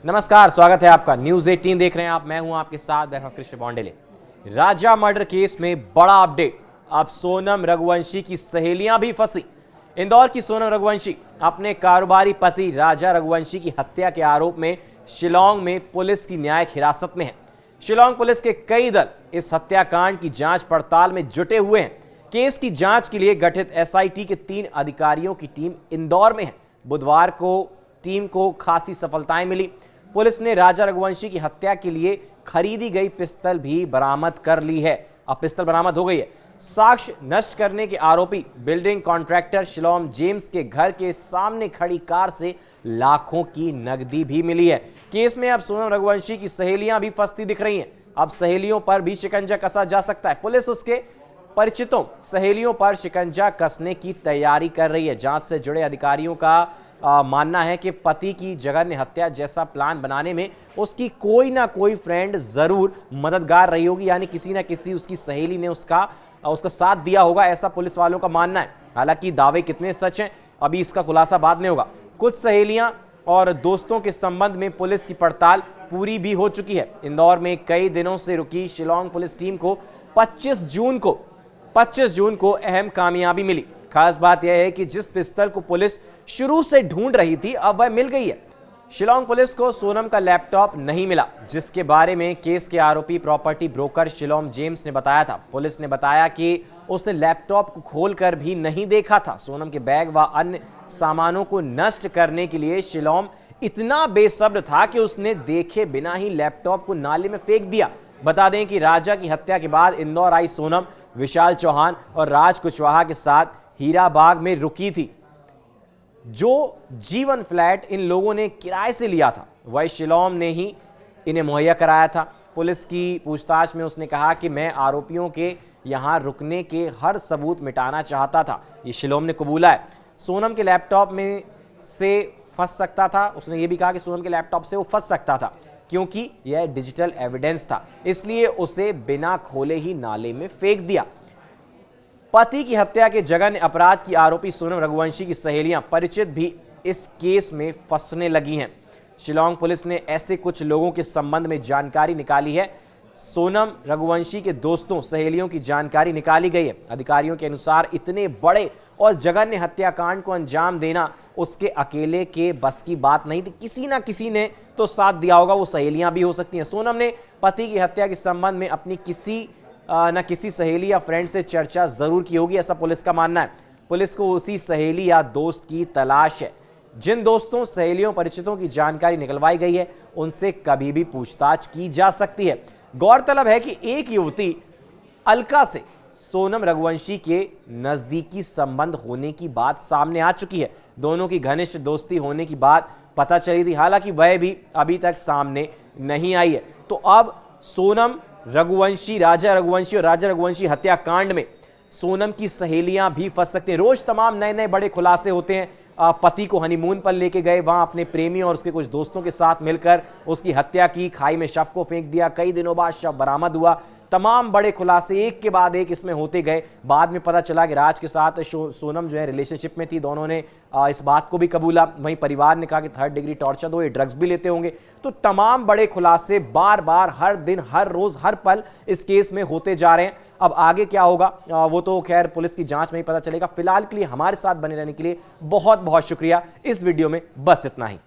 नमस्कार, स्वागत है आपका। न्यूज 18 देख रहे हैं आप। मैं हूं आपके साथ वैभव कृष्ण बॉन्डेले। राजा मर्डर केस में बड़ा अपडेट। अब सोनम रघुवंशी की सहेलियां भी फंसी। इंदौर की सोनम रघुवंशी अपने कारोबारी पति राजा रघुवंशी की हत्या के आरोप में शिलांग में पुलिस की न्यायिक हिरासत में है। शिलांग पुलिस के कई दल इस हत्याकांड की जांच पड़ताल में जुटे हुए हैं। केस की जांच के लिए गठित एसआईटी के 3 अधिकारियों की टीम इंदौर में है। बुधवार को टीम को खासी सफलताएं मिली। पुलिस ने राजा रघुवंशी की हत्या के लिए खरीदी गई पिस्तल भी बरामद कर ली है। अब पिस्तल बरामद हो गई है। साक्ष्य नष्ट करने के आरोपी बिल्डिंग कॉन्ट्रैक्टर शिलोम जेम्स के घर के सामने खड़ी कार से लाखों की नकदी भी मिली है। केस में अब सोनम रघुवंशी की सहेलियां भी फंसती दिख रही हैं। अब सहेलियों पर भी शिकंजा कसा जा सकता है। पुलिस उसके परिचितों सहेलियों पर शिकंजा कसने की तैयारी कर रही है। जांच से जुड़े अधिकारियों का मानना है कि पति की जघन्य हत्या जैसा प्लान बनाने में उसकी कोई ना कोई फ्रेंड जरूर मददगार रही होगी, यानी किसी ना किसी उसकी सहेली ने उसका साथ दिया होगा, ऐसा पुलिस वालों का मानना है। हालांकि दावे कितने सच हैं अभी इसका खुलासा बाद में होगा। कुछ सहेलियां और दोस्तों के संबंध में पुलिस की पड़ताल पूरी भी हो चुकी है। इंदौर में कई दिनों से रुकी शिलांग पुलिस टीम को 25 जून को अहम कामयाबी मिली। खास बात यह है कि जिस पिस्तल को पुलिस शुरू से ढूंढ रही थी अब वह मिल गई है। शिलांग पुलिस को सोनम का लैपटॉप नहीं मिला, जिसके बारे में केस के आरोपी प्रॉपर्टी ब्रोकर शिलोम जेम्स ने बताया था। पुलिस ने बताया कि उसने लैपटॉप को खोलकर भी नहीं देखा था। सोनम के बैग व अन्य सामानों को नष्ट करने के लिए शिलोम इतना बेसब्र था कि उसने देखे बिना ही लैपटॉप को नाले में फेंक दिया। बता दें कि राजा की हत्या के बाद इंदौर आई सोनम विशाल चौहान और राज कुशवाहा के साथ हीराबाग में रुकी थी। जो जीवन फ्लैट इन लोगों ने किराए से लिया था वह शिलोम ने ही इन्हें मुहैया कराया था। पुलिस की पूछताछ में उसने कहा कि मैं आरोपियों के यहां रुकने के हर सबूत मिटाना चाहता था। ये शिलोम ने कबूला है। सोनम के लैपटॉप में से फंस सकता था। उसने ये भी कहा कि सोनम के लैपटॉप से वो फंस सकता था क्योंकि यह डिजिटल एविडेंस था, इसलिए उसे बिना खोले ही नाले में फेंक दिया। पति की हत्या के जघन्य अपराध की आरोपी सोनम रघुवंशी की सहेलियां परिचित भी इस केस में फंसने लगी हैं। शिलांग पुलिस ने ऐसे कुछ लोगों के संबंध में जानकारी निकाली है। सोनम रघुवंशी के दोस्तों सहेलियों की जानकारी निकाली गई है। अधिकारियों के अनुसार इतने बड़े और जघन्य हत्याकांड को अंजाम देना उसके अकेले के बस की बात नहीं थी। किसी ना किसी ने तो साथ दिया होगा, वो सहेलियां भी हो सकती हैं। सोनम ने पति की हत्या के संबंध में अपनी किसी सहेली या फ्रेंड से चर्चा जरूर की होगी, ऐसा पुलिस का मानना है। पुलिस को उसी सहेली या दोस्त की तलाश है। जिन दोस्तों सहेलियों परिचितों की जानकारी निकलवाई गई है उनसे कभी भी पूछताछ की जा सकती है। गौरतलब है कि एक युवती अलका से सोनम रघुवंशी के नजदीकी संबंध होने की बात सामने आ चुकी है। दोनों की घनिष्ठ दोस्ती होने की बात पता चली थी, हालांकि वह भी अभी तक सामने नहीं आई है। तो अब सोनम रघुवंशी, राजा रघुवंशी हत्याकांड में सोनम की सहेलियां भी फंस सकती हैं। रोज तमाम नए बड़े खुलासे होते हैं। पति को हनीमून पर लेके गए, वहां अपने प्रेमी और उसके कुछ दोस्तों के साथ मिलकर उसकी हत्या की, खाई में शव को फेंक दिया, कई दिनों बाद शव बरामद हुआ। तमाम बड़े खुलासे एक के बाद एक इसमें होते गए। बाद में पता चला कि राज के साथ सोनम जो है रिलेशनशिप में थी। दोनों ने इस बात को भी कबूला। वहीं परिवार ने कहा कि 3rd डिग्री टॉर्चर दो, ये ड्रग्स भी लेते होंगे। तो तमाम बड़े खुलासे बार बार, हर दिन, हर रोज, हर पल इस केस में होते जा रहे हैं। अब आगे क्या होगा वो तो खैर पुलिस की जांच में ही पता चलेगा। फिलहाल के लिए हमारे साथ बने रहने के लिए बहुत बहुत शुक्रिया। इस वीडियो में बस इतना ही।